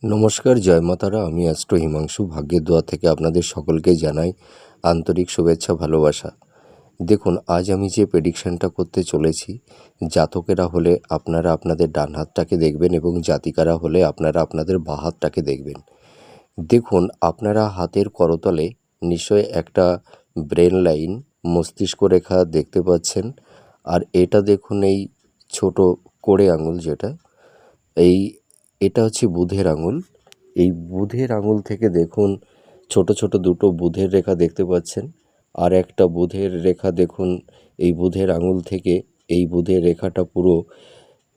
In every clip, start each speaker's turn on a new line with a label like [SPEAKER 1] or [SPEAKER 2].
[SPEAKER 1] নমস্কার, জয় মা তারা। আমি অ্যাস্ট্রো হিমাংশু। ভাগ্যের দোয়া থেকে আপনাদের সকলকে জানাই আন্তরিক শুভেচ্ছা, ভালোবাসা। দেখুন, আজ আমি যে প্রেডিকশানটা করতে চলেছি, জাতকেরা হলে আপনারা আপনাদের ডান হাতটাকে দেখবেন এবং জাতিকারা হলে আপনারা আপনাদের বাঁ হাতটাকে দেখবেন। দেখুন, আপনারা হাতের করতলে নিশ্চয়ই একটা ব্রেন লাইন, মস্তিষ্ক রেখা দেখতে পাচ্ছেন। আর এটা দেখুন, এই ছোট কোড়ে আঙুল যেটা, এটা হচ্ছে বুধের আঙুল। এই বুধের আঙুল থেকে দেখুন ছোট ছোট দুটো বুধের রেখা দেখতে পাচ্ছেন। আর একটা বুধের রেখা দেখুন, এই বুধের আঙুল থেকে এই বুধের রেখাটা পুরো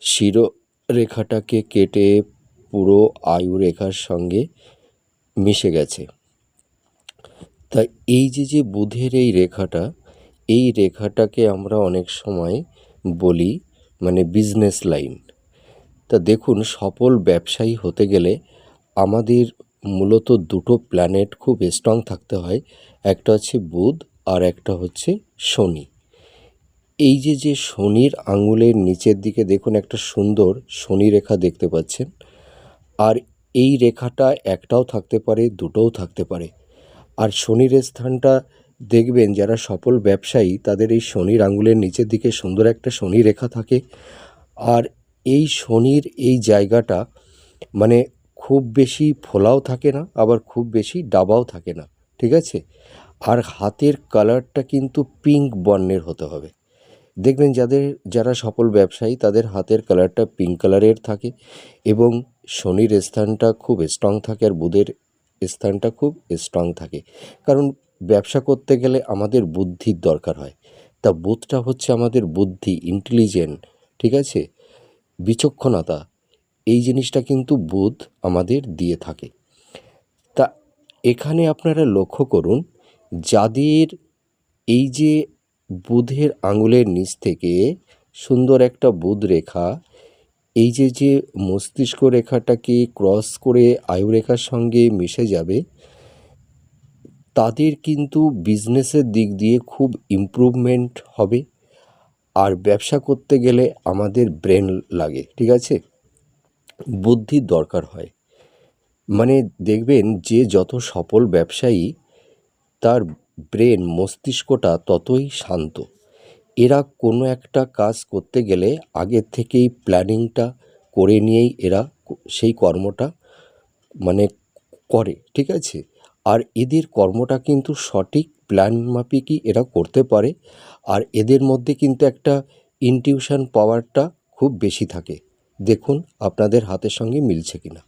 [SPEAKER 1] শিরোরেখাটাকে কেটে পুরো আয়ু রেখার সঙ্গে মিশে গেছে। তাই এই যে বুধের এই রেখাটা, এই রেখাটাকে আমরা অনেক সময় বলি মানে বিজনেস লাইন। তা দেখুন, সফল ব্যবসায়ী হতে গেলে আমাদের মূলত দুটো প্ল্যানেট খুব স্ট্রং থাকতে হয়। একটা হচ্ছে বুধ আর একটা হচ্ছে শনি। এই যে শনির আঙুলের নিচের দিকে দেখুন একটা সুন্দর শনি রেখা দেখতে পাচ্ছেন। আর এই রেখাটা একটাও থাকতে পারে, দুটোও থাকতে পারে। আর শনির স্থানটা দেখবেন, যারা সফল ব্যবসায়ী তাদের এই শনির আঙুলের নিচের দিকে সুন্দর একটা শনি রেখা থাকে। আর এই শনির এই জায়গাটা মানে খুব বেশি ফোলাও থাকে না, আবার খুব বেশি ডাবাও থাকে না, ঠিক আছে? আর হাতের কালারটা কিন্তু পিঙ্ক বর্ণের হতে হবে। দেখবেন যারা সফল ব্যবসায়ী তাদের হাতের কালারটা পিঙ্ক কালারের থাকে এবং শনির স্থানটা খুব স্ট্রং থাকে আর বুধের স্থানটা খুব স্ট্রং থাকে। কারণ ব্যবসা করতে গেলে আমাদের বুদ্ধির দরকার হয়। তা বুধটা হচ্ছে আমাদের বুদ্ধি, ইন্টেলিজেন্ট, ঠিক আছে, বিচক্ষণতা। এই জিনিসটা কিন্তু বুধ আমাদের দিয়ে থাকে। তা এখানে আপনারা লক্ষ্য করুন, যাদের এই যে বুধের আঙুলের নিচ থেকে সুন্দর একটা বুধ রেখা এই যে মস্তিষ্ক রেখাটাকে ক্রস করে আয়ুরেখার সঙ্গে মিশে যাবে, তাদের কিন্তু বিজনেসের দিক দিয়ে খুব ইমপ্রুভমেন্ট হবে। আর ব্যবসা করতে গেলে আমাদের ব্রেন লাগে, ঠিক আছে, বুদ্ধির দরকার হয়। মানে দেখবেন যে যত সফল ব্যবসায়ী তার ব্রেন, মস্তিষ্কটা ততই শান্ত। এরা কোনো একটা কাজ করতে গেলে আগের থেকেই প্ল্যানিংটা করে নিয়েই এরা সেই কর্মটা মানে করে, ঠিক আছে? আর এদের কর্মটা কিন্তু সঠিক প্ল্যান মাফিকই এরা করতে পারে। আর এদের মধ্যে কিন্তু একটা ইনটিউশন পাওয়ারটা খুব বেশি থাকে। দেখুন আপনাদের হাতের সঙ্গে মিলছে কিনা।